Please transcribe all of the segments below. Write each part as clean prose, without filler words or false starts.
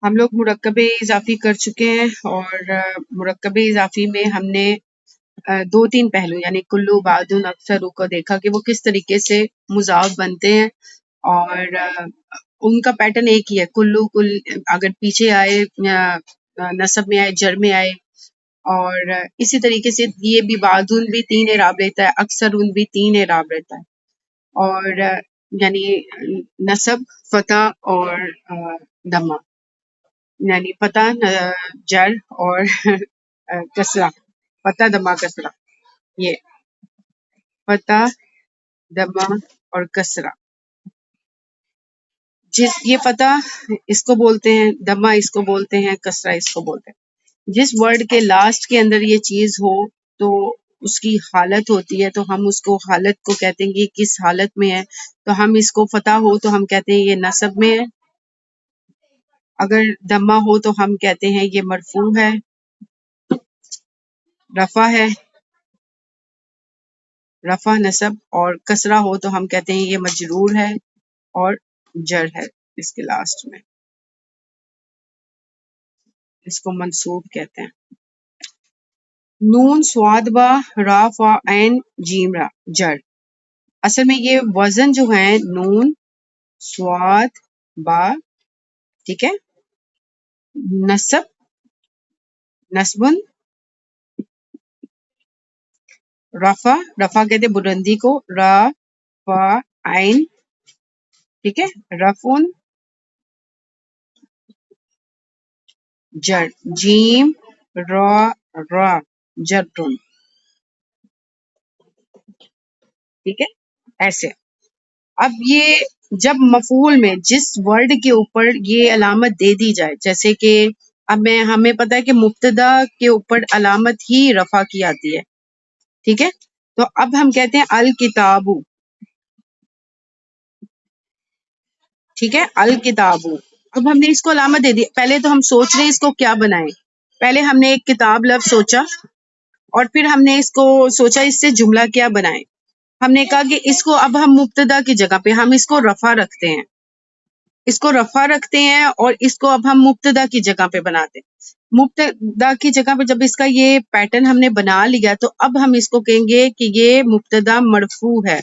ہم لوگ مرکب اضافی کر چکے ہیں، اور مرکب اضافی میں ہم نے دو تین پہلو یعنی کلو، بعدن، اکثر کو دیکھا کہ وہ کس طریقے سے مضاف بنتے ہیں، اور ان کا پیٹرن ایک ہی ہے، کلو اگر پیچھے آئے یا نصب میں آئے، جر میں آئے، اور اسی طریقے سے یہ بھی بعدن بھی 3 اعراب لیتا ہے، اکثر بھی 3 اعراب لیتا ہے، اور یعنی نصب، فتح اور دمہ، یعنی فتح، جر اور کسرہ، فتح دمہ کسرہ، یہ فتح دمہ اور کسرہ، یہ فتح اس کو بولتے ہیں، دمہ اس کو بولتے ہیں، کسرہ اس کو بولتے ہیں۔ جس ورڈ کے لاسٹ کے اندر یہ چیز ہو تو اس کی حالت ہوتی ہے، تو ہم اس کو حالت کو کہتے ہیں کہ کس حالت میں ہے، تو ہم اس کو فتح ہو تو ہم کہتے ہیں یہ نصب میں ہے، اگر دمہ ہو تو ہم کہتے ہیں یہ مرفوع ہے، رفع ہے، رفع نصب، اور کسرہ ہو تو ہم کہتے ہیں یہ مجرور ہے اور جر ہے، اس کے لاسٹ میں اس کو منصوب کہتے ہیں۔ نون، سواد، با، را، فا، عین، جیم، را، جر، اصل میں یہ وزن جو ہے نون، سواد، با، ٹھیک ہے، نصب، نصبن، رفع، رفع کہتے ہیں بلندی کو، را، فا، عین، ٹھیک ہے، رفعن، جر، جیم، را، را، جرن، ٹھیک ہے، ایسے۔ اب یہ جب مفعول میں جس ورڈ کے اوپر یہ علامت دے دی جائے، جیسے کہ اب ہمیں پتہ ہے کہ مبتدا کے اوپر علامت ہی رفع کی آتی ہے، ٹھیک ہے، تو اب ہم کہتے ہیں الکتاب، ٹھیک ہے، الکتاب، اب ہم نے اس کو علامت دے دی، پہلے تو ہم سوچ رہے ہیں اس کو کیا بنائیں، پہلے ہم نے ایک کتاب لفظ سوچا، اور پھر ہم نے اس کو سوچا اس سے جملہ کیا بنائیں، ہم نے کہا کہ اس کو اب ہم مبتدا کی جگہ پہ ہم اس کو رفع رکھتے ہیں، اس کو رفع رکھتے ہیں، اور اس کو اب ہم مبتدا کی جگہ پہ بناتے ہیں، مبتدا کی جگہ پہ جب اس کا یہ پیٹرن ہم نے بنا لیا تو اب ہم اس کو کہیں گے کہ یہ مبتدا مرفوع ہے۔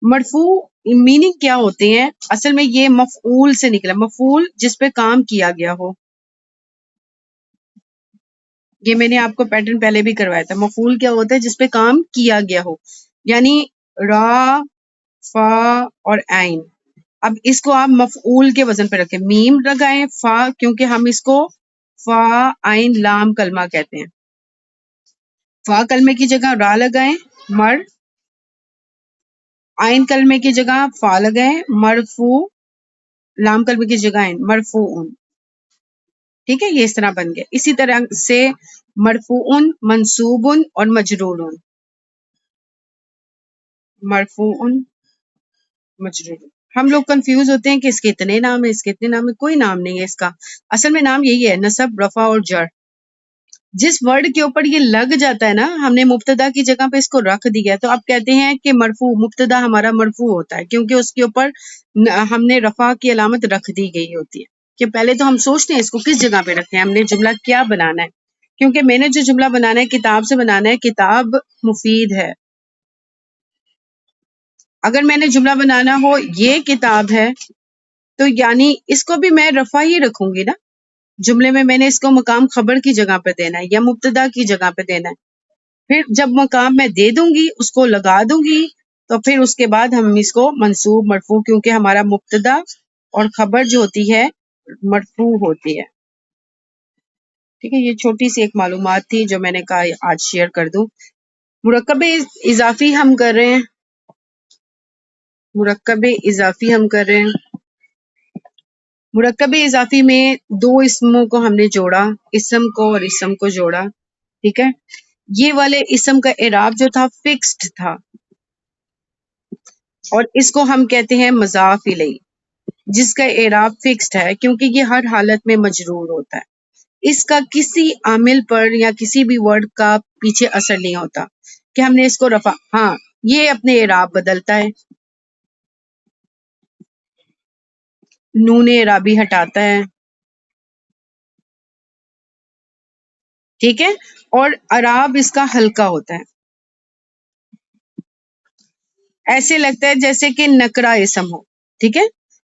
مرفوع میننگ کیا ہوتے ہیں؟ اصل میں یہ مفعول سے نکلا، مفعول جس پہ کام کیا گیا ہو، یہ میں نے آپ کو پیٹرن پہلے بھی کروایا تھا، مفعول کیا ہوتا ہے؟ جس پہ کام کیا گیا ہو، یعنی را، فا اور عین، اب اس کو آپ مفعول کے وزن پہ رکھیں، میم لگائیں، فا کیونکہ ہم اس کو فا عین لام کلمہ کہتے ہیں، فا کلمے کی جگہ را لگائیں، مر، عین کلمے کی جگہ فا لگائیں، مرفوع، لام کلمے کی جگہ عین، مرفوعن، ٹھیک ہے، یہ اس طرح بن گیا۔ اسی طرح سے مرفوعن، منصوبن اور مجرورن، مرفوعن، مجرور، ہم لوگ کنفیوز ہوتے ہیں کہ اس کے اتنے نام ہیں، اس کے اتنے نام ہیں، کوئی نام نہیں ہے اس کا، اصل میں نام یہی ہے، نصب، رفع اور جر، جس ورڈ کے اوپر یہ لگ جاتا ہے نا، ہم نے مبتدا کی جگہ پہ اس کو رکھ دیا تو اب کہتے ہیں کہ مرفوع، مبتدا ہمارا مرفوع ہوتا ہے کیونکہ اس کے اوپر ہم نے رفع کی علامت رکھ دی گئی ہوتی ہے، کہ پہلے تو ہم سوچتے ہیں اس کو کس جگہ پہ رکھیں، ہم نے جملہ کیا بنانا ہے، کیونکہ میں نے جو جملہ بنانا ہے کتاب سے بنانا ہے، کتاب مفید ہے، اگر میں نے جملہ بنانا ہو یہ کتاب ہے تو یعنی اس کو بھی میں رفع ہی رکھوں گی نا، جملے میں نے اس کو مقام خبر کی جگہ پہ دینا ہے یا مبتدا کی جگہ پہ دینا ہے، پھر جب مقام میں دے دوں گی اس کو لگا دوں گی تو پھر اس کے بعد ہم اس کو منصوب، مرفوع، کیونکہ ہمارا مبتدا اور خبر جو ہوتی ہے مرفوع ہوتی ہے، ٹھیک ہے، یہ چھوٹی سی ایک معلومات تھی جو میں نے کہا آج شیئر کر دوں۔ مرکب اضافی ہم کر رہے ہیں، مرکب اضافی ہم کر رہے ہیں، مرکب اضافی میں دو اسموں کو ہم نے جوڑا، اسم کو اور اسم کو جوڑا، ٹھیک ہے، یہ والے اسم کا اعراب جو تھا فکسڈ تھا، اور اس کو ہم کہتے ہیں مضاف الیہ، جس کا اعراب فکسڈ ہے کیونکہ یہ ہر حالت میں مجرور ہوتا ہے، اس کا کسی عامل پر یا کسی بھی ورڈ کا پیچھے اثر نہیں ہوتا کہ ہم نے اس کو رفع، ہاں یہ اپنے اعراب بدلتا ہے، نون اعرابی ہٹاتا ہے، ٹھیک ہے، اور اعراب اس کا ہلکا ہوتا ہے. ایسے لگتا ہے جیسے کہ نکرا اسم ہو. ٹھیک ہے،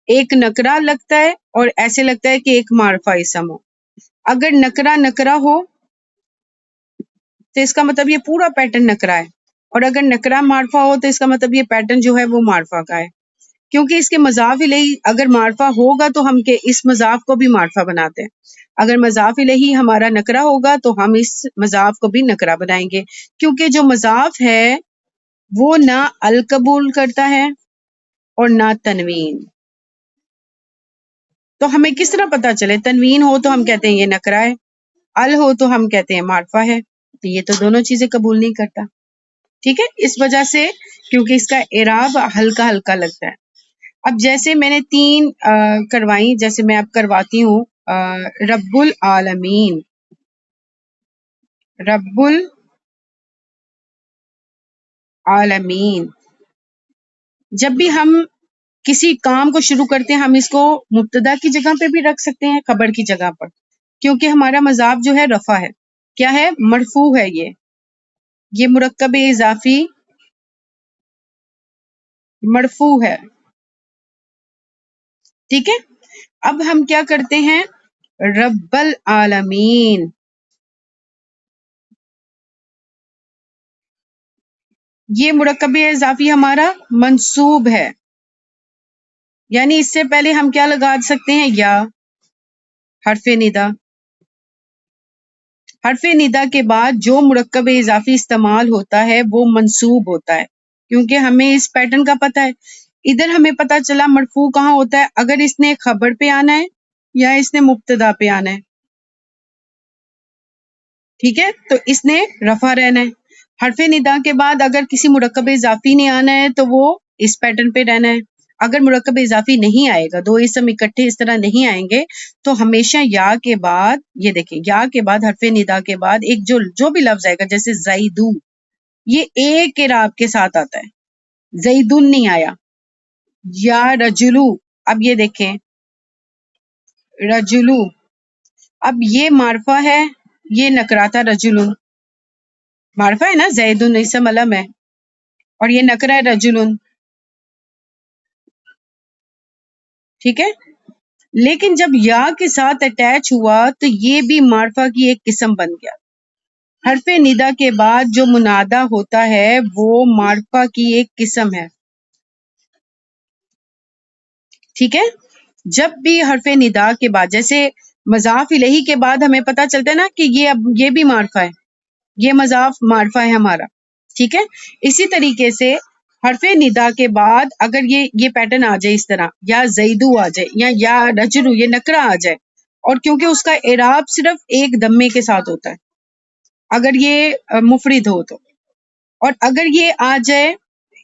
ایک نکرا لگتا ہے اور ایسے لگتا ہے کہ ایک معرفہ اسم ہو. اگر نکرا نکرا ہو تو اس کا مطلب یہ پورا پیٹرن نکرا ہے، اور اگر نکرا معرفہ ہو تو اس کا مطلب یہ پیٹرن جو ہے وہ معرفہ کا ہے. کیونکہ اس کے مضاف الیہ اگر معرفہ ہوگا تو ہم اس مضاف کو بھی معرفہ بناتے ہیں. اگر مضاف الیہ ہمارا نکرا ہوگا تو ہم اس مضاف کو بھی نکرا بنائیں گے، کیونکہ جو مضاف ہے وہ نہ القبول کرتا ہے اور نہ تنوین. تو ہمیں کس طرح پتا چلے؟ تنوین ہو تو ہم کہتے ہیں یہ نکرا ہے، ال ہو تو ہم کہتے ہیں معرفہ ہے. تو یہ تو دونوں چیزیں قبول نہیں کرتا. ٹھیک ہے، اس وجہ سے کیونکہ اس کا اعراب ہلکا ہلکا لگتا ہے. اب جیسے میں نے 3 کروائی، جیسے میں اب کرواتی ہوں رب العالمین. رب العالمین. جب بھی ہم کسی کام کو شروع کرتے ہیں ہم اس کو مبتدا کی جگہ پہ بھی رکھ سکتے ہیں، خبر کی جگہ پر، کیونکہ ہمارا مضاف جو ہے رفع ہے. کیا ہے؟ مرفوع ہے. یہ مرکب اضافی مرفوع ہے. ٹھیک ہے، اب ہم کیا کرتے ہیں؟ رب العالمین. یہ مرکب اضافی ہمارا منصوب ہے، یعنی اس سے پہلے ہم کیا لگا سکتے ہیں؟ یا حرف ندا. حرف ندا کے بعد جو مرکب اضافی استعمال ہوتا ہے وہ منصوب ہوتا ہے، کیونکہ ہمیں اس پیٹرن کا پتہ ہے. ادھر ہمیں پتہ چلا مرفوع کہاں ہوتا ہے، اگر اس نے خبر پہ آنا ہے یا اس نے مبتدا پہ آنا ہے. ٹھیک ہے، تو اس نے رفع رہنا ہے. حرف ندا کے بعد اگر کسی مرکب اضافی نے آنا ہے تو وہ اس پیٹرن پہ رہنا ہے. اگر مرکب اضافی نہیں آئے گا، 2 اسم اکٹھے اس طرح نہیں آئیں گے، تو ہمیشہ یا کے بعد، یہ دیکھیں، یا کے بعد حرف ندا کے بعد ایک جو بھی لفظ آئے گا، جیسے زیدو، یہ ایک اعراب کے ساتھ آتا ہے. زیدن نہیں آیا. یا رجلو، اب یہ دیکھیں رجلو، اب یہ معرفہ ہے، یہ نکرا تھا. رجلن معرفہ ہے نا، زیدن اسم علم ہے، اور یہ نکرا ہے رجلن. ٹھیک ہے، لیکن جب یا کے ساتھ اٹیچ ہوا تو یہ بھی معرفہ کی ایک قسم بن گیا. حرف ندا کے بعد جو منادہ ہوتا ہے وہ معرفہ کی ایک قسم ہے. ٹھیک ہے، جب بھی حرف ندا کے بعد، جیسے مضاف الیہ کے بعد ہمیں پتہ چلتا ہے نا کہ یہ بھی معرفہ ہے، یہ مضاف معرفہ ہے ہمارا. ٹھیک ہے، اسی طریقے سے حرف ندا کے بعد اگر یہ پیٹرن آ جائے اس طرح، یا زیدو آ جائے یا رجلو، یہ نکرہ آ جائے، اور کیونکہ اس کا اعراب صرف ایک دمے کے ساتھ ہوتا ہے اگر یہ مفرد ہو تو، اور اگر یہ آ جائے،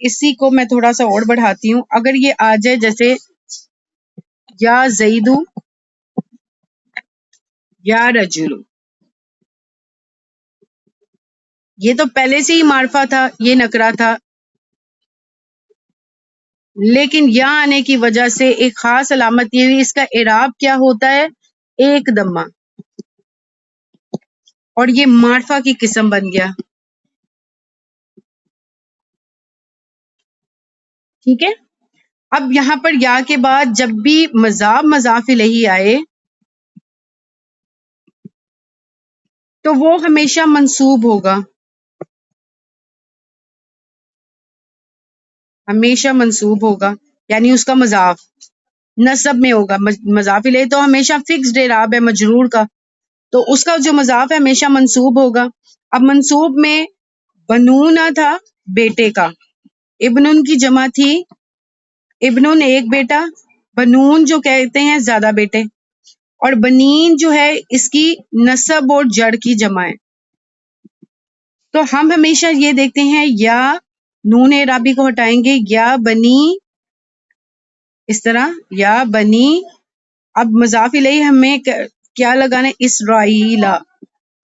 اسی کو میں تھوڑا سا اور بڑھاتی ہوں، اگر یہ آ جائے جیسے یا زیدو یا رجلو، یہ تو پہلے سے ہی معرفہ تھا، یہ نکرہ تھا، لیکن یا آنے کی وجہ سے ایک خاص علامت یہ ہوئی، اس کا اعراب کیا ہوتا ہے؟ ایک دمہ، اور یہ معرفہ کی قسم بن گیا. ٹھیک ہے، اب یہاں پر یا کے بعد جب بھی مضاف الیہ آئے تو وہ ہمیشہ منصوب ہوگا، ہمیشہ منصوب ہوگا، یعنی اس کا مضاف نصب میں ہوگا. مضاف الیہ تو ہمیشہ فکسڈ اعراب ہے مجرور کا، تو اس کا جو مضاف ہے ہمیشہ منصوب ہوگا. اب منصوب میں بنونا تھا بیٹے کا، ابنن کی جمع تھی، ابنن ایک بیٹا، بنون جو کہتے ہیں زیادہ بیٹے، اور بنین جو ہے اس کی نسب اور جڑ کی جمع ہے. تو ہم ہمیشہ یہ دیکھتے ہیں، یا نون اعرابی کو ہٹائیں گے، یا بنی، اس طرح یا بنی. اب مضاف الیہ ہمیں کیا لگانا ہے؟ اسرائیلا.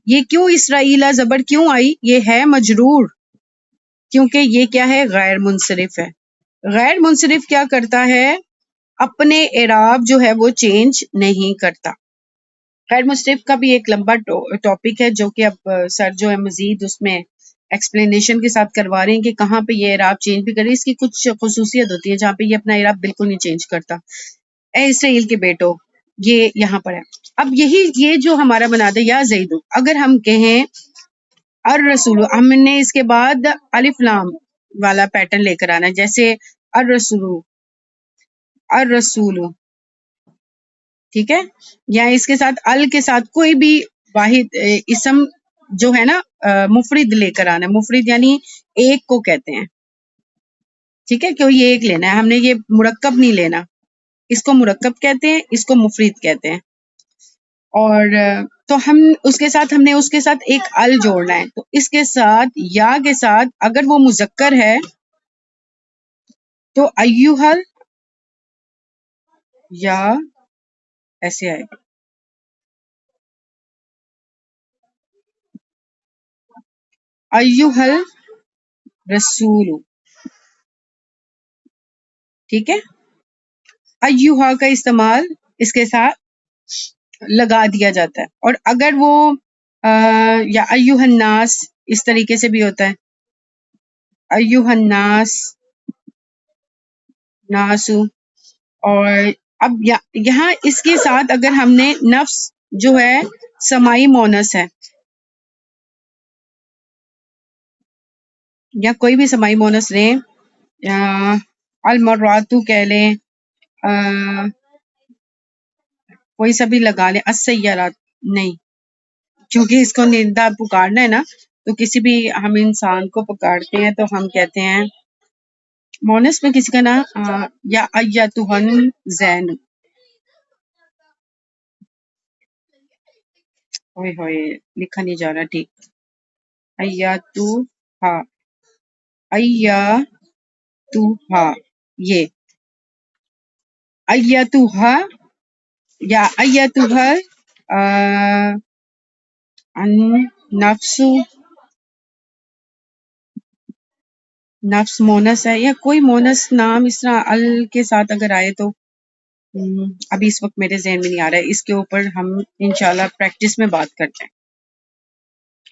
یہ کیوں اسرائیلا زبر کیوں آئی؟ یہ ہے مجرور، کیونکہ یہ کیا ہے؟ غیر منصرف ہے. غیر منصرف کیا کرتا ہے؟ اپنے اعراب جو ہے وہ چینج نہیں کرتا. خیر مصرف کا بھی ایک لمبا ٹاپک ہے جو کہ اب سر جو ہے مزید اس میں ایکسپلینیشن کے ساتھ کروا رہے ہیں کہ کہاں پہ یہ اعراب چینج بھی کرے. اس کی کچھ خصوصیت ہوتی ہے جہاں پہ یہ اپنا اعراب بالکل نہیں چینج کرتا. اے اسرائیل کے بیٹو، یہ یہاں پر ہے. اب یہ جو ہمارا بنا دے یا زیدو، اگر ہم کہیں الرسول، ہم نے اس کے بعد الف لام والا پیٹرن لے کر آنا ہے، جیسے الرسول، الرسول، ٹھیک ہے، یا اس کے ساتھ ال کے ساتھ کوئی بھی واحد اسم جو ہے نا مفرد لے کر آنا ہے. مفرد یعنی ایک کو کہتے ہیں، ٹھیک ہے، کہ یہ ایک لینا ہے، ہم نے یہ مرکب نہیں لینا. اس کو مرکب کہتے ہیں، اس کو مفرد کہتے ہیں. اور تو ہم اس کے ساتھ ہم نے اس کے ساتھ ایک ال جوڑنا ہے. تو اس کے ساتھ یا کے ساتھ اگر وہ مذکر ہے تو ایوہل یا ایسے آئے گا، ایوہل رسول، ٹھیک ہے. ایوہا کا استعمال اس کے ساتھ لگا دیا جاتا ہے. اور اگر وہ یا ایوہ الناس اس طریقے سے بھی ہوتا ہے، ایوہ الناس، ناسو. اور اب یہاں اس کے ساتھ اگر ہم نے نفس جو ہے سمائی مونس ہے یا کوئی بھی سمائی مونس لیں، المراتو کہہ لیں، کوئی سا بھی لگا لیں، السیارات نہیں، کیونکہ اس کو ندا پکارنا ہے نا، تو کسی بھی ہم انسان کو پکارتے ہیں تو ہم کہتے ہیں مونس میں کسی کا نام یا ایتھن زین، ہوئے ہوئے لکھا نہیں جا رہا ٹھیک، ایتھا، ایتھا، یہ ایتھا یا ایتھا نفس، نفس مونس ہے، یا کوئی مونس نام اس طرح ال کے ساتھ اگر آئے تو ابھی اس وقت میرے ذہن میں نہیں آ رہا ہے. اس کے اوپر ہم انشاءاللہ پریکٹس میں بات کرتے ہیں.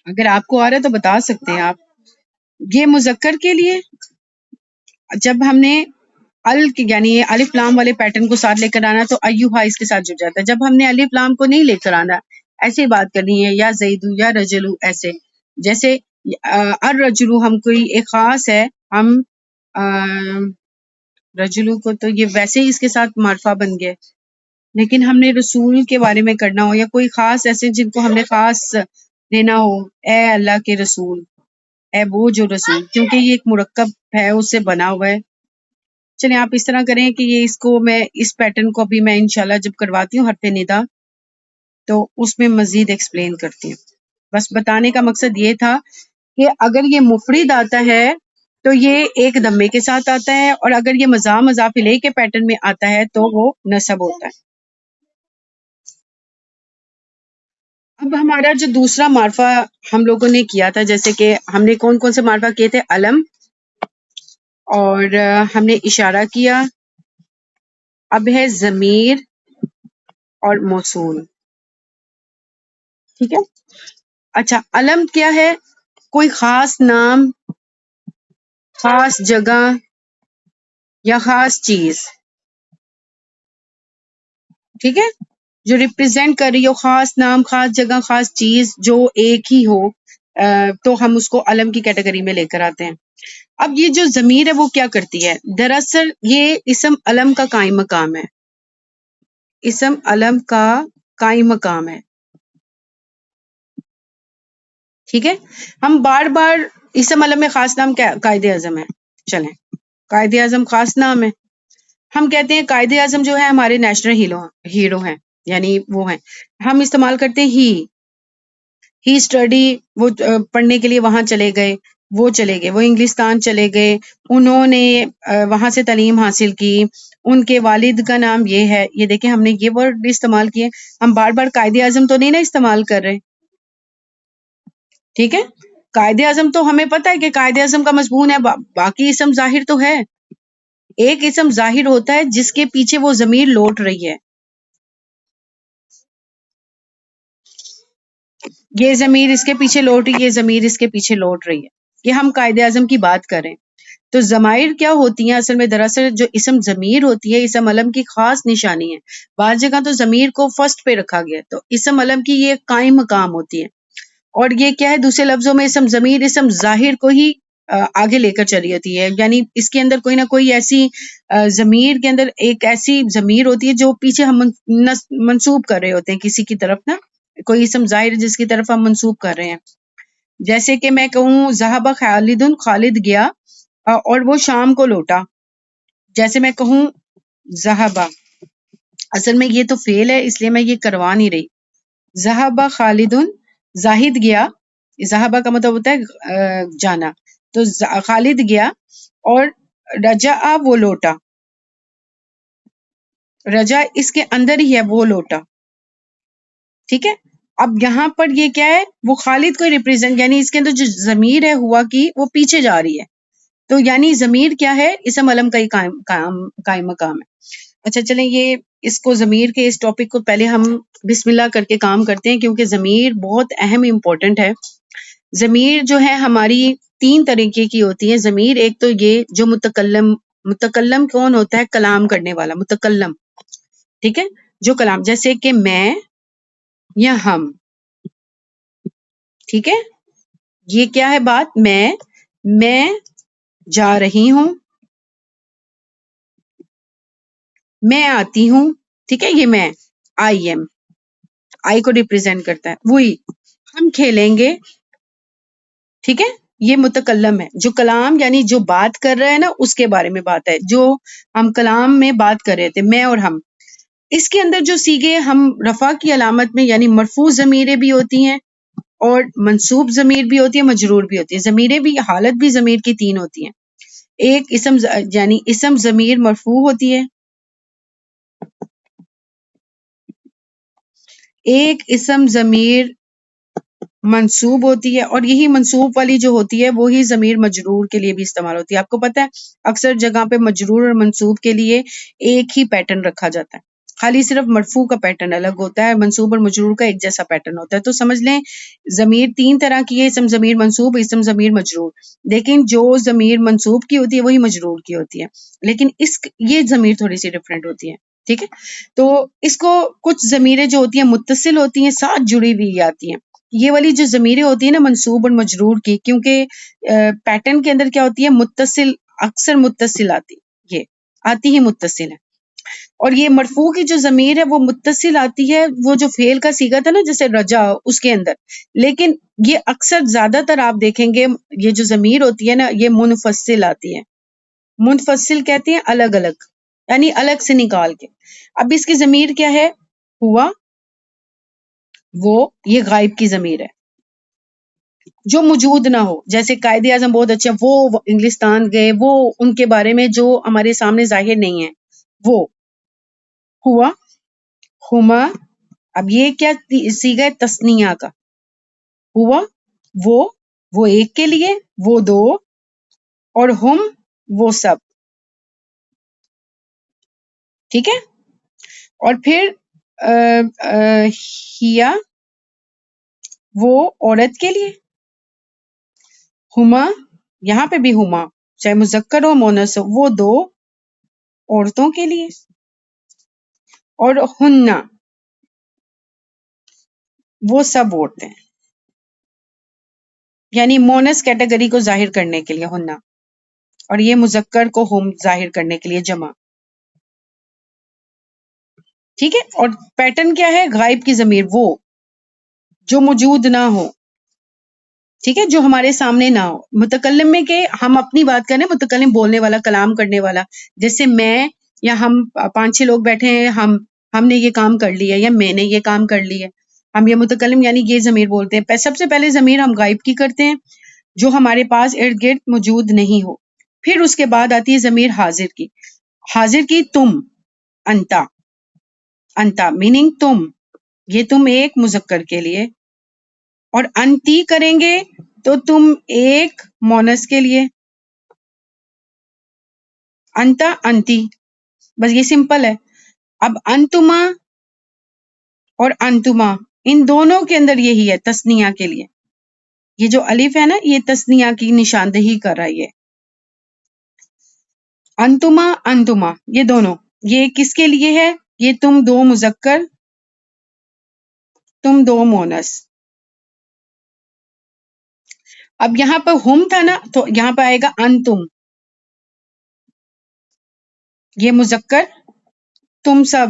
اگر آپ کو آ رہا ہے تو بتا سکتے ہیں آپ. یہ مذکر کے لیے جب ہم نے یعنی الف لام والے پیٹرن کو ساتھ لے کر آنا تو ایوہا اس کے ساتھ جڑ جاتا ہے. جب ہم نے الف لام کو نہیں لے کر آنا، ایسے بات کرنی ہے، یا زیدو یا رجلو، ایسے جیسے الرجلو ہم کوئی ایک خاص ہے، ہم رجلو کو تو یہ ویسے ہی اس کے ساتھ معرفہ بن گیا. لیکن ہم نے رسول کے بارے میں کرنا ہو یا کوئی خاص ایسے جن کو ہم نے خاص دینا ہو، اے اللہ کے رسول، اے وہ جو رسول، کیونکہ یہ ایک مرکب ہے، اس سے بنا ہوا ہے. چلیں آپ اس طرح کریں کہ یہ اس کو میں اس پیٹرن کو ابھی میں انشاءاللہ جب کرواتی ہوں حرف ندا تو اس میں مزید ایکسپلین کرتی ہوں. بس بتانے کا مقصد یہ تھا کہ اگر یہ مفرد آتا ہے تو یہ ایک دمے کے ساتھ آتا ہے، اور اگر یہ مضاف الیہ کے پیٹرن میں آتا ہے تو وہ نصب ہوتا ہے. اب ہمارا جو دوسرا معرفہ ہم لوگوں نے کیا تھا، جیسے کہ ہم نے کون کون سے معرفہ کیے تھے، علم، اور ہم نے اشارہ کیا. اب ہے ضمیر اور موصول، ٹھیک ہے. اچھا، علم کیا ہے؟ کوئی خاص نام، خاص جگہ یا خاص چیز، ٹھیک ہے، جو ریپرزینٹ کر رہی ہو، خاص نام، خاص جگہ، خاص چیز جو ایک ہی ہو، تو ہم اس کو علم کی کیٹیگری میں لے کر آتے ہیں. اب یہ جو ضمیر ہے وہ کیا کرتی ہے؟ دراصل یہ اسم علم کا قائم مقام ہے، اسم علم کا قائم مقام ہے، ٹھیک ہے. ہم بار بار اسم علم میں خاص نام کیا؟ قائد اعظم ہے. چلیں، قائد اعظم خاص نام ہے. ہم کہتے ہیں قائد اعظم جو ہے ہمارے نیشنل ہیرو ہیں، یعنی وہ ہیں. ہم استعمال کرتے ہیں ہی اسٹڈی، وہ پڑھنے کے لیے وہاں چلے گئے، وہ چلے گئے، وہ انگلستان چلے گئے، انہوں نے وہاں سے تعلیم حاصل کی، ان کے والد کا نام یہ ہے. یہ دیکھیں ہم نے یہ ورڈ بھی استعمال کیے. ہم بار بار قائد اعظم تو نہیں نا استعمال کر رہے، ٹھیک ہے. قائد اعظم تو ہمیں پتہ ہے کہ قائد اعظم کا مضمون ہے، باقی اسم ظاہر تو ہے. ایک اسم ظاہر ہوتا ہے جس کے پیچھے وہ ضمیر لوٹ رہی ہے. یہ ضمیر اس کے پیچھے لوٹ رہی ہے، یہ ضمیر اس کے پیچھے لوٹ رہی ہے. یہ ہم قائد اعظم کی بات کریں تو ضمائر کیا ہوتی ہیں؟ اصل میں دراصل جو اسم ضمیر ہوتی ہے اسم علم کی خاص نشانی ہے. بعض جگہ تو ضمیر کو فرسٹ پہ رکھا گیا ہے، تو اسم علم کی یہ قائم مقام ہوتی ہے. اور یہ کیا ہے؟ دوسرے لفظوں میں اسم ضمیر اسم ظاہر کو ہی آگے لے کر چلی ہوتی ہے. یعنی اس کے اندر کوئی نہ کوئی ایسی ضمیر کے اندر ایک ایسی ضمیر ہوتی ہے جو پیچھے ہم منسوب کر رہے ہوتے ہیں کسی کی طرف نا، کوئی اسم ظاہر جس کی طرف ہم منسوب کر رہے ہیں. جیسے کہ میں کہوں ذہب خالد، خالد گیا اور وہ شام کو لوٹا. جیسے میں کہوں ذہبا، اصل میں یہ تو فعل ہے اس لیے میں یہ کروا نہیں رہی. ذہب خالد، زاہد گیا، ذہبہ کا مطلب ہوتا ہے جانا، تو خالد گیا اور رجع وہ لوٹا. رجع اس کے اندر ہی ہے، وہ لوٹا. ٹھیک ہے. اب یہاں پر یہ کیا ہے؟ وہ خالد کو ریپریزنٹ، یعنی اس کے اندر جو ضمیر ہے ہوا کی وہ پیچھے جا رہی ہے. تو یعنی ضمیر کیا ہے؟ اسم علم کا ہی قائم مقام ہے. اچھا چلیں یہ اس کو ضمیر کے اس ٹاپک کو پہلے ہم بسم اللہ کر کے کام کرتے ہیں، کیونکہ ضمیر بہت اہم امپورٹنٹ ہے. ضمیر جو ہے ہماری تین طریقے کی ہوتی ہے. ضمیر ایک تو یہ جو متکلم کون ہوتا ہے؟ کلام کرنے والا متکلم. ٹھیک ہے، جو کلام، جیسے کہ میں یا ہم. ٹھیک ہے، یہ کیا ہے بات؟ میں جا رہی ہوں، میں آتی ہوں. ٹھیک ہے، یہ میں آئی ایم، آئی کو ریپرزینٹ کرتا ہے. وہی ہم کھیلیں گے. ٹھیک ہے، یہ متکلم ہے. جو کلام یعنی جو بات کر رہا ہے نا اس کے بارے میں بات ہے، جو ہم کلام میں بات کر رہے تھے میں اور ہم. اس کے اندر جو سیغے ہم رفع کی علامت میں یعنی مرفوع ضمیریں بھی ہوتی ہیں اور منصوب ضمیر بھی ہوتی ہے، مجرور بھی ہوتی ہے. ضمیریں بھی، حالت بھی ضمیر کی تین ہوتی ہیں. ایک اسم یعنی اسم ضمیر مرفوع ہوتی ہے، ایک اسم ضمیر منصوب ہوتی ہے، اور یہی منصوب والی جو ہوتی ہے وہی ضمیر مجرور کے لیے بھی استعمال ہوتی ہے. آپ کو پتہ ہے اکثر جگہ پہ مجرور اور منصوب کے لیے ایک ہی پیٹرن رکھا جاتا ہے، خالی صرف مرفوع کا پیٹرن الگ ہوتا ہے، منصوب اور مجرور کا ایک جیسا پیٹرن ہوتا ہے. تو سمجھ لیں ضمیر تین طرح کی ہے، اسم ضمیر منصوب، اسم ضمیر مجرور. لیکن جو ضمیر منصوب کی ہوتی ہے وہی مجرور کی ہوتی ہے، لیکن یہ ضمیر تھوڑی سی ڈفرینٹ ہوتی ہے. ٹھیک ہے، تو اس کو کچھ ضمیریں جو ہوتی ہیں متصل ہوتی ہیں، ساتھ جڑی ہوئی آتی ہیں. یہ والی جو ضمیریں ہوتی ہیں نا منصوب اور مجرور کی، کیونکہ پیٹرن کے اندر کیا ہوتی ہے؟ متصل، اکثر متصل یہ آتی ہی متصل ہے. اور یہ مرفوع کی جو ضمیر ہے وہ متصل آتی ہے، وہ جو فعل کا صیغہ تھا نا جیسے رجا اس کے اندر. لیکن یہ اکثر زیادہ تر آپ دیکھیں گے یہ جو ضمیر ہوتی ہے نا یہ منفصل آتی ہے. منفصل کہتے ہیں الگ الگ، یعنی الگ سے نکال کے. اب اس کی ضمیر کیا ہے؟ ہوا، وہ، یہ غائب کی ضمیر ہے جو موجود نہ ہو. جیسے قائد اعظم بہت اچھا، وہ انگلستان گئے، وہ ان کے بارے میں جو ہمارے سامنے ظاہر نہیں ہے. وہ ہوا، ہما. اب یہ کیا صیغہ ہے؟ تثنیہ کا. ہوا، وہ ایک کے لیے، وہ دو، اور ہم وہ سب. ٹھیک ہے، اور پھر ہیا، وہ عورت کے لیے. ہما، یہاں پہ بھی ہما چاہے مذکر ہو مونث ہو، وہ دو عورتوں کے لیے. اور ہننا، وہ سب عورتیں، یعنی مونث کیٹیگری کو ظاہر کرنے کے لیے ہننا، اور یہ مذکر کو ہم ظاہر کرنے کے لیے جمع. ٹھیک ہے، اور پیٹرن کیا ہے؟ غائب کی ضمیر، وہ جو موجود نہ ہو. ٹھیک ہے، جو ہمارے سامنے نہ ہو. متکلم میں کہ ہم اپنی بات کریں، متکلم بولنے والا، کلام کرنے والا. جیسے میں یا ہم 5-6 لوگ بیٹھے ہیں، ہم نے یہ کام کر لیا یا میں نے یہ کام کر لیا، ہم یہ متکلم یعنی یہ ضمیر بولتے ہیں. سب سے پہلے ضمیر ہم غائب کی کرتے ہیں جو ہمارے پاس ارد گرد موجود نہیں ہو. پھر اس کے بعد آتی ہے ضمیر حاضر کی. حاضر کی تم، انتا، انتا میننگ تم، یہ تم ایک مذکر کے لیے. اور انتی کریں گے تو تم ایک مونس کے لیے. انتا، انتی، بس یہ سمپل ہے. اب انتما اور انتما ان دونوں کے اندر یہی ہے تسنیہ کے لیے. یہ جو الف ہے نا یہ تسنیہ کی نشاندہی کر رہا ہے. یہ انتما انتما یہ دونوں یہ کس کے لیے ہے؟ یہ تم دو مذکر تم دو مونس. اب یہاں پر ہم تھا نا تو یہاں پہ آئے گا انتم، یہ مذکر تم سب.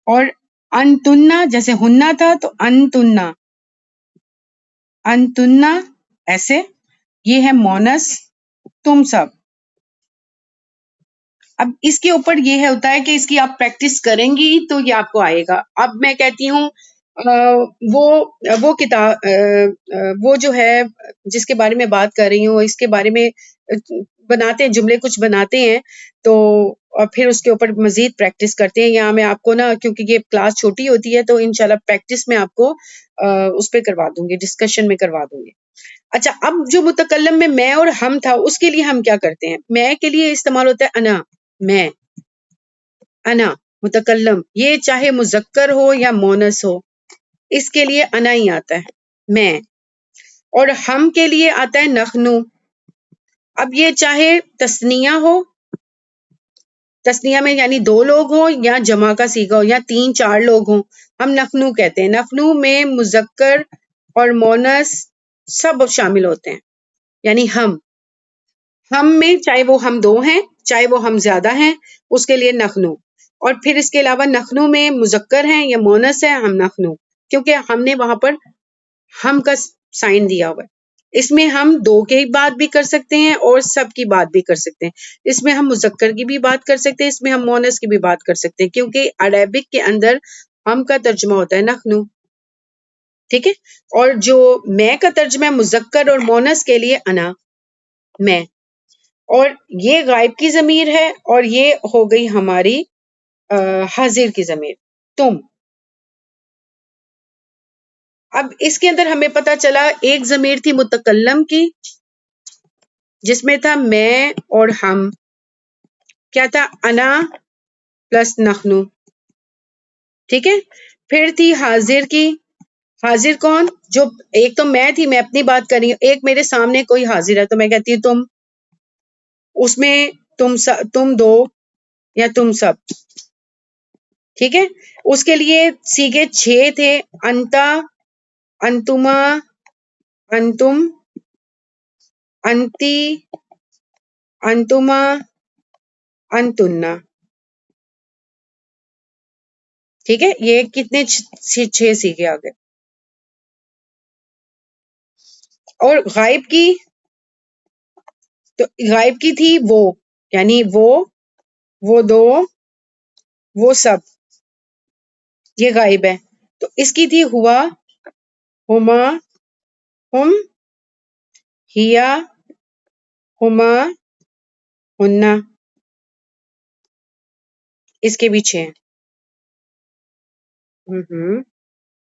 اور انتنا جیسے ہننا تھا تو انتنا انتنا ایسے. یہ ہے مونس تم سب. اب اس کے اوپر یہ ہوتا ہے کہ اس کی آپ پریکٹس کریں گی تو یہ آپ کو آئے گا. اب میں کہتی ہوں وہ کتاب وہ جو ہے جس کے بارے میں بات کر رہی ہوں اس کے بارے میں بناتے ہیں جملے کچھ بناتے ہیں تو اور پھر اس کے اوپر مزید پریکٹس کرتے ہیں. یہاں میں آپ کو نا کیونکہ یہ کلاس چھوٹی ہوتی ہے تو انشاءاللہ پریکٹس میں آپ کو اس پہ کروا دوں گی، ڈسکشن میں کروا دوں گی. اچھا اب جو متکلم میں اور ہم تھا اس کے لیے ہم کیا کرتے ہیں؟ میں کے لیے استعمال ہوتا ہے انا، میں، انا متکلم. یہ چاہے مذکر ہو یا مونس ہو اس کے لیے انا ہی آتا ہے، میں. اور ہم کے لیے آتا ہے نخنو. اب یہ چاہے تسنیہ ہو، تسنیہ میں یعنی دو لوگ ہوں یا جمع کا صیغہ ہو یا تین چار لوگ ہوں، ہم نخنو کہتے ہیں. نخنو میں مذکر اور مونس سب شامل ہوتے ہیں. یعنی ہم میں چاہے وہ ہم دو ہیں چاہے وہ ہم زیادہ ہیں اس کے لیے نخنو. اور پھر اس کے علاوہ نخنو میں مذکر ہیں یا مونس ہے ہم نخنو، کیونکہ ہم نے وہاں پر ہم کا سائن دیا ہوا ہے. اس میں ہم دو کی بات بھی کر سکتے ہیں اور سب کی بات بھی کر سکتے ہیں. اس میں ہم مذکر کی بھی بات کر سکتے ہیں، اس میں ہم مونس کی بھی بات کر سکتے ہیں، کیونکہ عربک کے اندر ہم کا ترجمہ ہوتا ہے نخنو. ٹھیک ہے. اور جو میں کا ترجمہ مذکر اور مونس کے لیے انا، میں. اور یہ غائب کی ضمیر ہے اور یہ ہو گئی ہماری حاضر کی ضمیر تم. اب اس کے اندر ہمیں پتا چلا ایک ضمیر تھی متکلم کی جس میں تھا میں اور ہم، کیا تھا؟ انا پلس نخنو. ٹھیک ہے. پھر تھی حاضر کی. حاضر کون؟ جو ایک تو میں تھی، میں اپنی بات کر رہی ہوں، ایک میرے سامنے کوئی حاضر ہے تو میں کہتی ہوں تم. اس میں تم دو یا تم سب. ٹھیک ہے. اس کے لیے سیغے 6 تھے، انتا، انتما، انتم، انتی، انتما، انتنا. ٹھیک ہے. یہ کتنے 6 سیغے آ گئے. اور غائب کی تو غائب کی تھی وہ، یعنی وہ دو، وہ سب، یہ غائب ہے. تو اس کی تھی ہوا، ہما، ہم، ہیا، ہما، ہننا. اس کے بھی 6.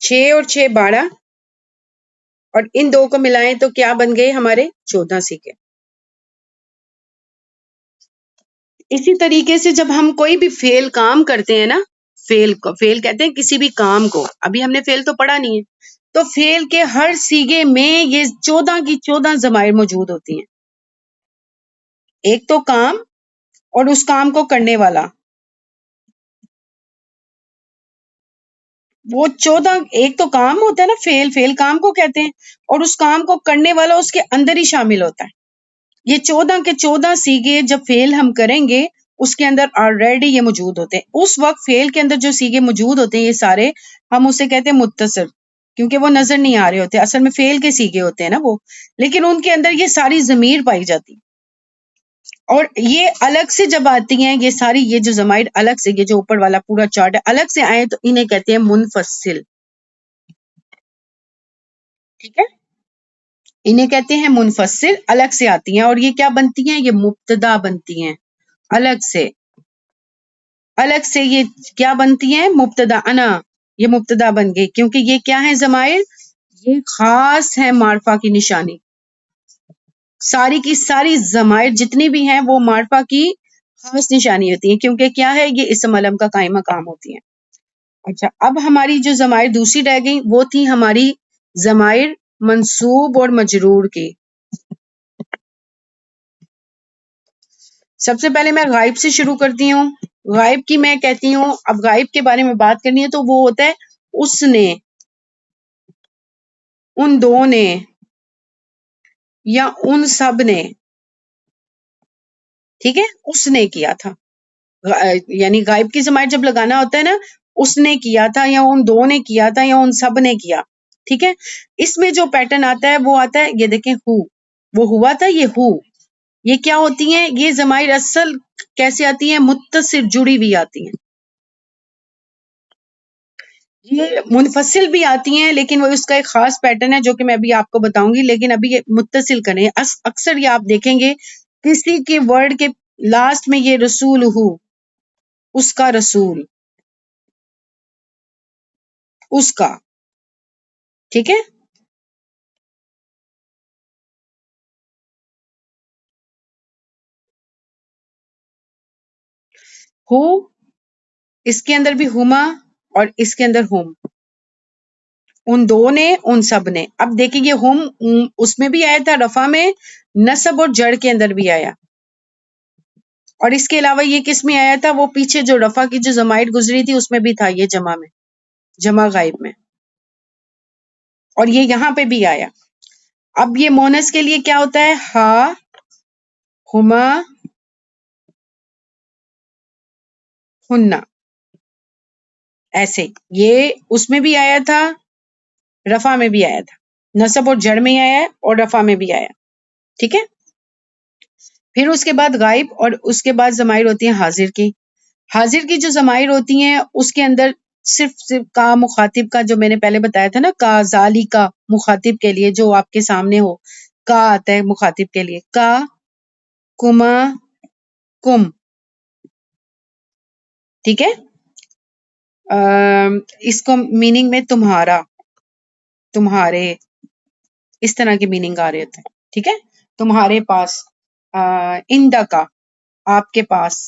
6 اور 6 12 اور ان دو کو ملائیں تو کیا بن گئے ہمارے 14 سیکھے. اسی طریقے سے جب ہم کوئی بھی فعل کام کرتے ہیں نا، فعل کہتے ہیں کسی بھی کام کو، ابھی ہم نے فعل تو پڑھا نہیں ہے، تو فعل کے ہر سیغے میں یہ 14 کی 14 ضمائر موجود ہوتی ہیں. ایک تو کام اور اس کام کو کرنے والا، وہ 14 ایک تو کام ہوتا ہے نا، فعل کام کو کہتے ہیں اور اس کام کو کرنے والا اس کے اندر ہی شامل ہوتا ہے. یہ 14 کے 14 سیغے جب فعل ہم کریں گے اس کے اندر آلریڈی یہ موجود ہوتے ہیں. اس وقت فعل کے اندر جو سیغے موجود ہوتے ہیں یہ سارے ہم اسے کہتے ہیں متصل، کیونکہ وہ نظر نہیں آ رہے ہوتے، اصل میں فعل کے سیغے ہوتے ہیں نا وہ، لیکن ان کے اندر یہ ساری ضمیر پائی جاتی. اور یہ الگ سے جب آتی ہیں یہ ساری، یہ جو ضمائر الگ سے، یہ جو اوپر والا پورا چارٹ ہے الگ سے آئے تو انہیں کہتے ہیں منفصل. ٹھیک ہے. انہیں کہتے ہیں منفصل، الگ سے آتی ہیں. اور یہ کیا بنتی ہیں؟ یہ مبتدا بنتی ہیں الگ سے. الگ سے یہ کیا بنتی ہیں؟ مبتدا. انا یہ مبتدا بن گئی، کیونکہ یہ کیا ہیں ضمائر؟ یہ خاص ہیں معرفہ کی نشانی. ساری کی ساری ضمائر جتنی بھی ہیں وہ معرفہ کی خاص نشانی ہوتی ہیں، کیونکہ کیا ہے؟ یہ اسم علم کا قائم مقام ہوتی ہیں. اچھا، اب ہماری جو ضمائر دوسری رہ گئی وہ تھی ہماری ضمائر منصوب اور مجرور کی. سب سے پہلے میں غائب سے شروع کرتی ہوں. غائب کی میں کہتی ہوں، اب غائب کے بارے میں بات کرنی ہے تو وہ ہوتا ہے اس نے، ان دو نے، یا ان سب نے. ٹھیک ہے، اس نے کیا تھا. یعنی غائب کی ضمائر جب لگانا ہوتا ہے نا، اس نے کیا تھا یا ان دو نے کیا تھا یا ان سب نے کیا. ٹھیک ہے، اس میں جو پیٹرن آتا ہے وہ آتا ہے، یہ دیکھیں ہو، وہ ہوا تھا، یہ ہو. یہ کیا ہوتی ہیں؟ یہ ضمائر اصل کیسے آتی ہیں؟ متصل، جڑی ہوئی آتی ہیں. یہ منفصل بھی آتی ہیں لیکن وہ اس کا ایک خاص پیٹرن ہے جو کہ میں ابھی آپ کو بتاؤں گی. لیکن ابھی یہ متصل کریں. اکثر یہ آپ دیکھیں گے کسی کے ورڈ کے لاسٹ میں یہ رسول ہو، اس کا رسول، اس کا. ٹھیک ہے، ہو، اس کے اندر بھی ہما اور اس کے اندر ہم. ان دو نے، ان سب نے. اب دیکھیں یہ ہم اس میں بھی آیا تھا رفع میں، نصب اور جڑ کے اندر بھی آیا. اور اس کے علاوہ یہ کس میں آیا تھا؟ وہ پیچھے جو رفع کی جو ضمائر گزری تھی اس میں بھی تھا، یہ جمع میں، جمع غائب میں. اور یہ یہاں پہ بھی آیا. اب یہ مونس کے لیے کیا ہوتا ہے؟ ہا، ہما، ہننا. ایسے یہ اس میں بھی آیا تھا، رفع میں بھی آیا تھا، نصب اور جڑ میں آیا ہے اور رفع میں بھی آیا. ٹھیک ہے، پھر اس کے بعد غائب اور اس کے بعد ضمائر ہوتی ہیں حاضر کی. حاضر کی جو ضمائر ہوتی ہیں اس کے اندر صرف کا مخاطب کا، جو میں نے پہلے بتایا تھا نا، کا، ذالی کا مخاطب کے لیے جو آپ کے سامنے ہو، کا آتا ہے مخاطب کے لیے. کا، کما، کم. ٹھیک ہے، اس کو میننگ میں تمہارا، تمہارے، اس طرح کے میننگ آ رہے ہوتے ہیں. ٹھیک ہے، تمہارے پاس، اندا کا، آپ کے پاس،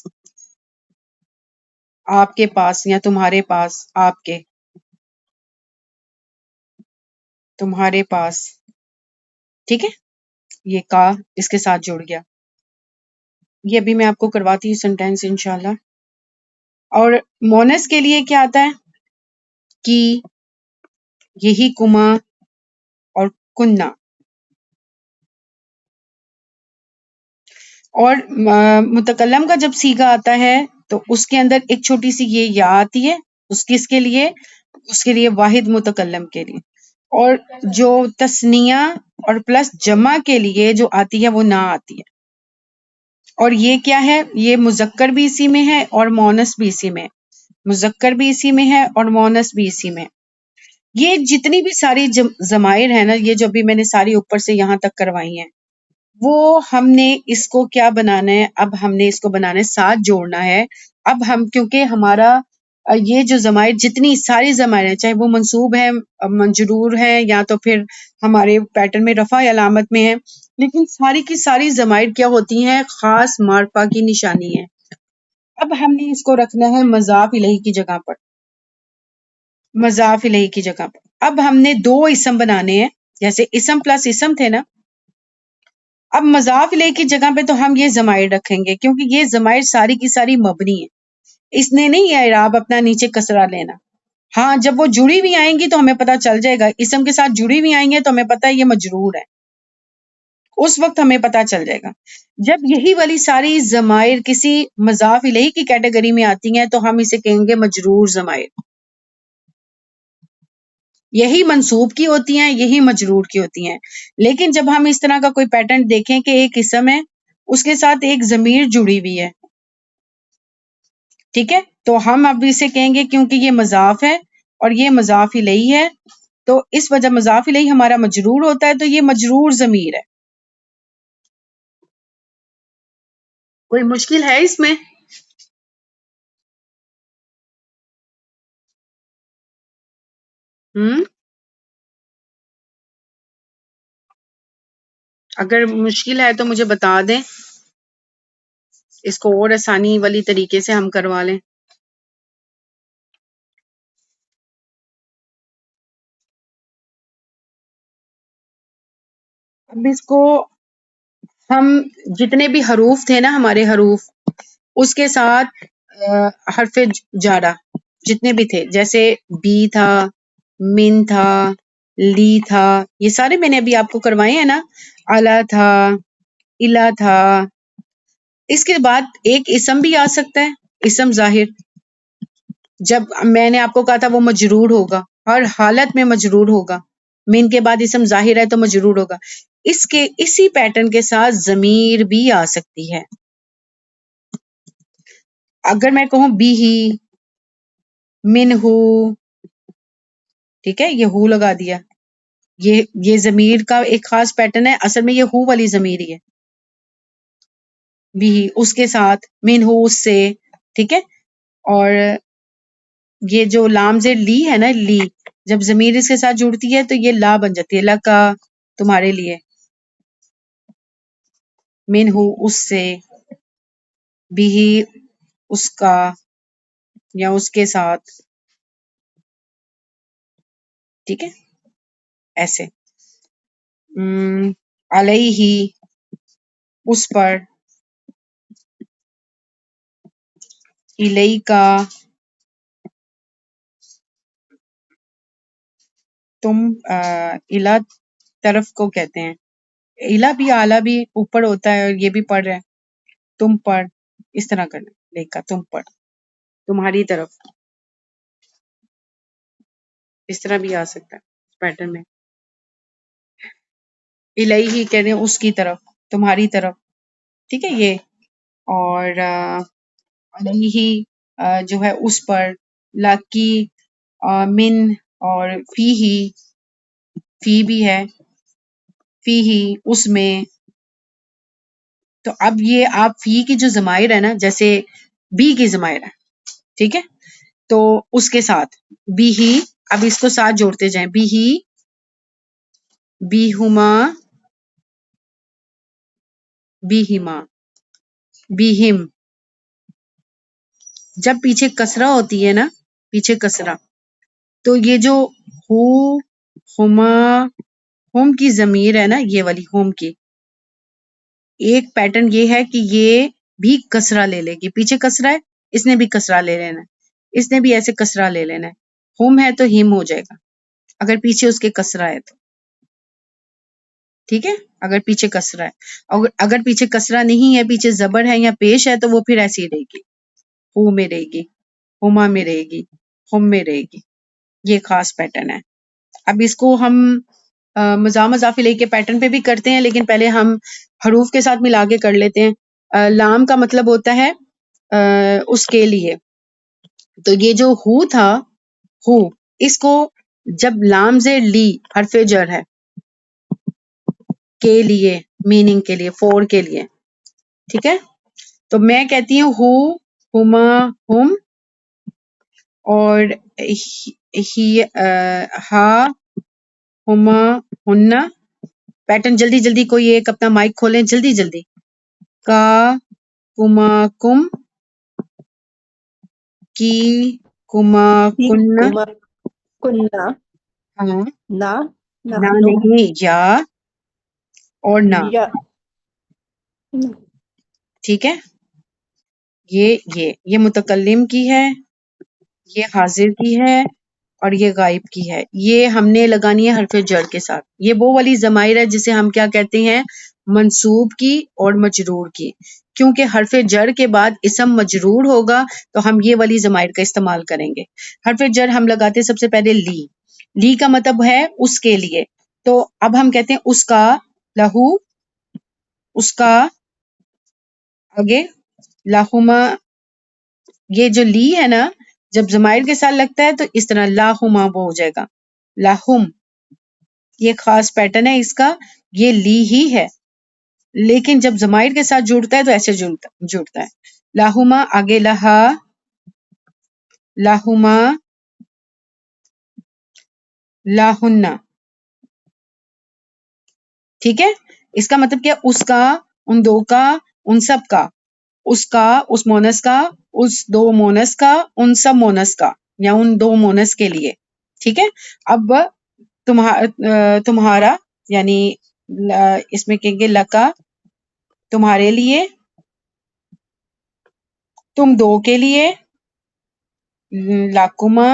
آپ کے پاس، یا تمہارے پاس، آپ کے، تمہارے پاس. ٹھیک ہے، یہ کا اس کے ساتھ جڑ گیا. یہ ابھی میں آپ کو کرواتی ہوں سینٹینس انشاءاللہ. اور مونس کے لیے کیا آتا ہے؟ کی، یہی، کما اور کننا. اور متکلم کا جب سیغہ آتا ہے تو اس کے اندر ایک چھوٹی سی یہ یا آتی ہے، اس کس کے لیے؟ اس کے لیے واحد متکلم کے لیے. اور جو تثنیہ اور پلس جمع کے لیے جو آتی ہے وہ نہ آتی ہے. اور یہ کیا ہے؟ یہ مذکر بھی اسی میں ہے اور مونس بھی اسی میں ہے. مذکر بھی اسی میں ہے اور مونس بھی اسی میں ہے. یہ جتنی بھی ساری ضمائر ہیں نا، یہ جو بھی میں نے ساری اوپر سے یہاں تک کروائی ہیں، وہ ہم نے اس کو کیا بنانا ہے؟ اب ہم نے اس کو بنانا ہے، ساتھ جوڑنا ہے. اب ہم کیونکہ ہمارا یہ جو ضمائر، جتنی ساری ضمائر ہیں، چاہے وہ منصوب ہیں، مجرور ہیں، یا تو پھر ہمارے پیٹرن میں رفع علامت میں ہیں، لیکن ساری کی ساری ضمائر کیا ہوتی ہیں؟ خاص معرفہ کی نشانی ہے. اب ہم نے اس کو رکھنا ہے مضاف الیہ کی جگہ پر، مضاف الیہ کی جگہ پر. اب ہم نے دو اسم بنانے ہیں، جیسے اسم پلس اسم تھے نا. اب مضاف الیہ کی جگہ پہ تو ہم یہ ضمائر رکھیں گے کیونکہ یہ ضمائر ساری کی ساری مبنی ہیں. اس نے نہیں ہے اعراب اپنا نیچے کسرہ لینا. ہاں، جب وہ جڑی ہوئی آئیں گی تو ہمیں پتہ چل جائے گا، اسم کے ساتھ جڑی ہوئی آئیں گے تو ہمیں پتہ ہے یہ مجرور ہے، اس وقت ہمیں پتہ چل جائے گا. جب یہی والی ساری ضمائر کسی مضاف الیہ کی کیٹیگری میں آتی ہیں تو ہم اسے کہیں گے مجرور ضمائر. یہی منصوب کی ہوتی ہیں، یہی مجرور کی ہوتی ہیں. لیکن جب ہم اس طرح کا کوئی پیٹرن دیکھیں کہ ایک اسم ہے، اس کے ساتھ ایک ضمیر جڑی ہوئی ہے، ٹھیک ہے، تو ہم اب اسے کہیں گے کیونکہ یہ مضاف ہے اور یہ مضاف الیہ ہے، تو اس وجہ مضاف الیہ ہمارا مجرور ہوتا ہے تو یہ مجرور ضمیر ہے. کوئی مشکل ہے اس میں؟ اگر مشکل ہے تو مجھے بتا دیں، اس کو اور آسانی والی طریقے سے ہم کروا لیں. اب اس کو ہم جتنے بھی حروف تھے نا ہمارے حروف اس کے ساتھ حرف جارہ جتنے بھی تھے جیسے بی تھا من تھا لی تھا یہ سارے میں نے ابھی آپ کو کروائے ہیں نا الا تھا الا تھا اس کے بعد ایک اسم بھی آ سکتا ہے اسم ظاہر جب میں نے آپ کو کہا تھا وہ مجرور ہوگا ہر حالت میں مجرور ہوگا من کے بعد اسم ظاہر ہے تو مجرور ہوگا اس کے اسی پیٹرن کے ساتھ ضمیر بھی آ سکتی ہے اگر میں کہوں بی ہی من ہو ٹھیک ہے یہ ہو لگا دیا یہ ضمیر کا ایک خاص پیٹرن ہے اصل میں یہ ہو والی ضمیر ہی ہے بھی اس کے ساتھ من ہو اس سے ٹھیک ہے اور یہ جو لام زیر لی ہے نا لی جب ضمیر اس کے ساتھ جڑتی ہے تو یہ لا بن جاتی ہے لا کا تمہارے لیے من ہو اس سے بھی اس کا یا اس کے ساتھ ٹھیک ہے ایسے علیہ اس پر الیہ کا تم الا طرف کو کہتے ہیں الا بھی اعلیٰ بھی اوپر ہوتا ہے اور یہ بھی پڑھ رہا ہے تم پر اس طرح کرنا لیکا تم پر تمہاری طرف اس طرح بھی آ سکتا ہے پیٹرن میں الیہ ہی کہہ رہے ہیں اس کی طرف تمہاری طرف ٹھیک ہے یہ اور علیہ جو ہے اس پر لاکی من اور فی بھی ہے فی ہی اس میں تو اب یہ آپ فی کی جو ضمائر ہے نا جیسے بی کی ضمائر ہے ٹھیک ہے تو اس کے ساتھ بی ہی اب اس کو ساتھ جوڑتے جائیں بی ہی بی ہما بی ہما بی ہم جب پیچھے کسرہ ہوتی ہے نا پیچھے کسرہ تو یہ جو ہو ہما ہوم کی ضمیر ہے نا یہ والی ہوم کی ایک پیٹرن یہ ہے کہ یہ بھی کسرہ لے لے گی پیچھے کسرہ ہے اس نے بھی کسرہ لے لینا ہے اس نے بھی ایسے کسرہ لے لینا ہے ہوم ہے تو ہم ہو جائے گا اگر پیچھے اس کے کسرہ ہے تو ٹھیک ہے اگر پیچھے کسرہ ہے اگر پیچھے کسرہ نہیں ہے پیچھے زبر ہے یا پیش ہے تو وہ پھر ایسی رہے گی ہو میں رہے گی ہما میں رہے گی ہم میں رہے گی یہ خاص پیٹرن ہے اب اس کو ہم مضام اضافی لے کے پیٹرن پہ بھی کرتے ہیں لیکن پہلے ہم حروف کے ساتھ ملا کے کر لیتے ہیں لام کا مطلب ہوتا ہے اس کے لیے تو یہ جو ہو تھا ہو اس کو جب لام زیر لی حرف جر ہے کے لیے میننگ کے لیے فور کے لیے ٹھیک ہے تو میں کہتی ہوں ہو ہما ہم اور ہی ہا ہما ہننا پیٹرن جلدی جلدی کوئی ایک اپنا مائک کھولیں جلدی جلدی کا کما کم کی کما کننا کما کننا ہاں نا نہ نحنو نہیں یا اور نہ یا ٹھیک ہے یہ متکلم کی ہے یہ حاضر کی ہے اور یہ غائب کی ہے یہ ہم نے لگانی ہے حرف جر کے ساتھ یہ وہ والی ضمائر ہے جسے ہم کیا کہتے ہیں منصوب کی اور مجرور کی کیونکہ حرف جر کے بعد اسم مجرور ہوگا تو ہم یہ والی ضمائر کا استعمال کریں گے حرف جر ہم لگاتے سب سے پہلے لی کا مطلب ہے اس کے لیے تو اب ہم کہتے ہیں اس کا لہو اس کا آگے لاہما یہ جو لی ہے نا جب ضمائر کے ساتھ لگتا ہے تو اس طرح لاہما وہ ہو جائے گا لاہم یہ خاص پیٹرن ہے اس کا یہ لی ہی ہے لیکن جب ضمائر کے ساتھ جڑتا ہے تو ایسے جڑتا ہے لاہما آگے لہا لاہما لاہنہ ٹھیک ہے اس کا مطلب کیا اس کا ان دو کا ان سب کا اس مونس کا اس دو مونس کا ان سب مونس کا یا ان دو مونس کے لیے ٹھیک ہے اب تمہارا یعنی اس میں کہیں گے لکا تمہارے لیے، تم دو کے لیے، لاکما،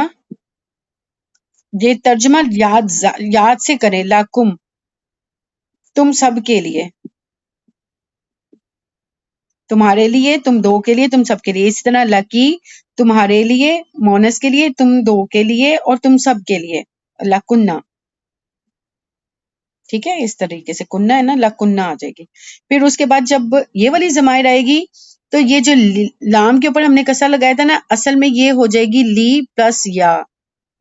یہ ترجمہ یاد سے کریں، لاکم تم سب کے لیے، تمہارے لیے، تم دو کے لیے، تم سب کے لیے. اسی طرح لکی تمہارے لیے، مونس کے لیے، تم دو کے لیے اور تم سب کے لیے، لکنہ. ٹھیک ہے، اس طریقے سے کنہ ہے نا، لکنہ آ جائے گی. پھر اس کے بعد جب یہ والی ضمائر آئے گی تو یہ جو لام کے اوپر ہم نے کسرہ لگایا تھا نا، اصل میں یہ ہو جائے گی لی پلس یا.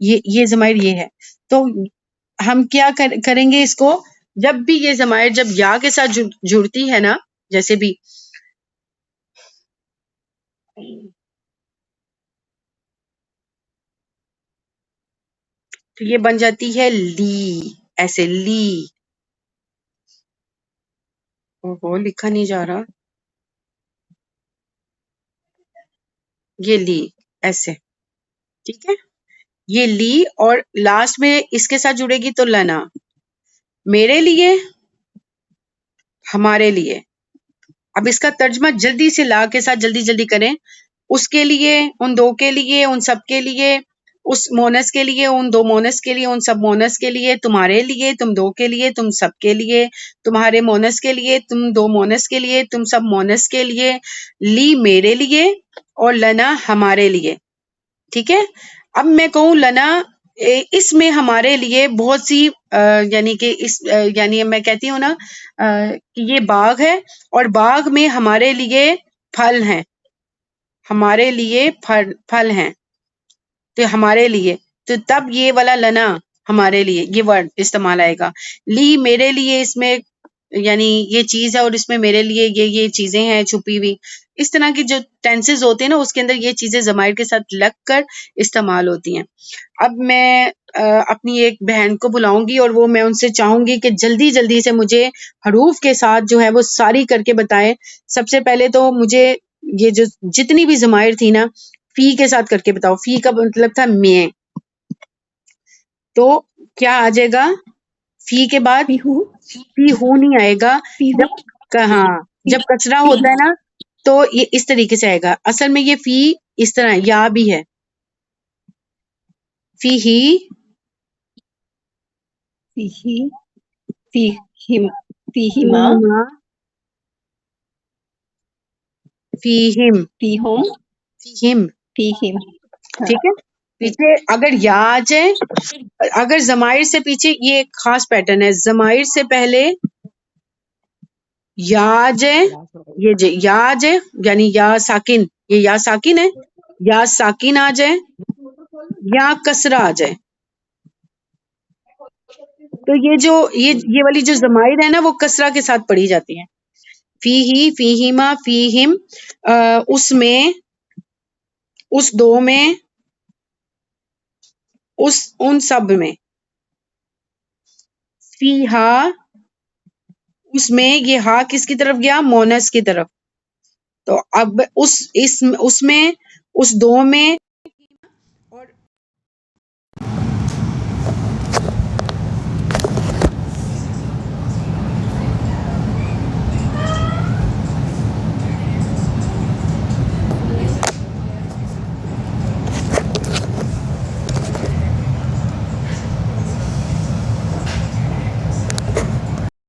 یہ ضمائر یہ ہے. تو ہم کیا کریں گے اس کو، جب بھی یہ ضمائر جب یا کے ساتھ جڑتی ہے نا، جیسے بھی تو یہ بن جاتی ہے لی، ایسے لی. اوہو لکھا نہیں جا رہا، یہ لی ایسے. ٹھیک ہے، یہ لی اور لاسٹ میں اس کے ساتھ جڑے گی تو لنا، میرے لیے، ہمارے لیے. اب اس کا ترجمہ جلدی سے لا کے ساتھ جلدی جلدی کریں. اس کے لیے، ان دو کے لیے، ان سب کے لیے، اس مونس کے لیے، ان دو مونس کے لیے، ان سب مونس کے لیے، تمہارے لیے، تم دو کے لیے، تم سب کے لیے، تمہارے مونس کے لیے، تم دو مونس کے لیے، تم سب مونس کے لیے، لی میرے لیے اور لنا ہمارے لیے. ٹھیک ہے. اب میں کہوں لنا، اس میں ہمارے لیے بہت سی یعنی کہ یعنی میں کہتی ہوں نا کہ یہ باغ ہے اور باغ میں ہمارے لیے پھل ہیں، ہمارے لیے پھل ہیں، تو ہمارے لیے، تو تب یہ والا لنا ہمارے لیے یہ ورڈ استعمال آئے گا. لی میرے لیے، اس میں یعنی یہ چیز ہے اور اس میں میرے لیے یہ چیزیں ہیں چھپی ہوئی. اس طرح کی جو ٹینسز ہوتے ہیں نا، اس کے اندر یہ چیزیں ضمائر کے ساتھ لگ کر استعمال ہوتی ہیں. اب میں اپنی ایک بہن کو بلاؤں گی اور وہ میں ان سے چاہوں گی کہ جلدی جلدی سے مجھے حروف کے ساتھ جو ہے وہ ساری کر کے بتائیں. سب سے پہلے تو مجھے یہ جو جتنی بھی ضمائر تھی نا، فی کے ساتھ کر کے بتاؤ. فی کا مطلب تھا میں، تو کیا آ جائے گا فی کے بعد؟ پیہو فی ہو نہیں آئے گا. پیہو ہاں جب کچرا ہوتا ہے نا تو یہ اس طریقے سے آئے گا. اصل میں یہ فی اس طرح یا بھی ہے، فی ہی، فیہی فیہم فیہما فیہما، فیہم، فیہم فیہم. فیہم. ہاں ٹھیک ہے. پیچھے اگر یا آ جائے، اگر ضمائر سے پیچھے، یہ ایک خاص پیٹرن ہے، ضمائر سے پہلے یا آ جائے، یہ یا آ جائے یعنی یا ساکن، یہ یا ساکن ہے، یا ساکن آ جائے یا کسرہ آ جائے، تو یہ جو یہ والی جو ضمائر ہے نا وہ کسرہ کے ساتھ پڑھی جاتی ہیں. فی ہی، فیہما، فیہم، اس میں، اس دو میں، ان سب میں. فی ہا، اس میں، یہ ہا کس کی طرف گیا؟ مونس کی طرف. تو اب اس میں، اس دو میں